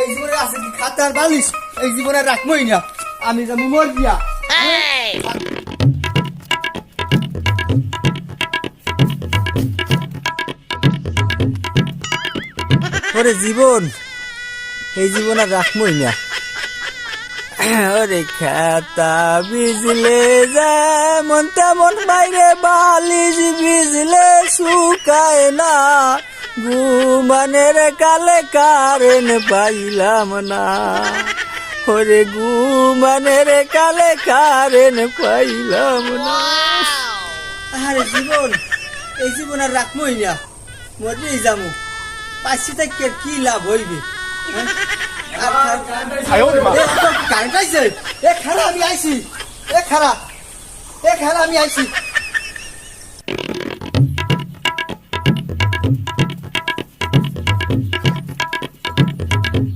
এই জীবনে আছে কি খাতার বালিশ এই জীবনে রাখবই না আমি যাবো মর দিয়া ওরে জীবন এই জীবন আর রাখবই না ওরে খাতা বিজলে যেমন তেমন বাইরে বালিশ বিজলে শুকায় না ঘুমানের কালে কারেন পাইলাম না ওরে ঘুমানের কালে কারেন পাইলাম না আরে জীবন এই জীবন আর রাখবই না মরেই যাবো পাঁচশি থেকে কি লাভ হইবে কারেন্ট আইছে এ খারা আমি আইছি এ খারা আমি আইছি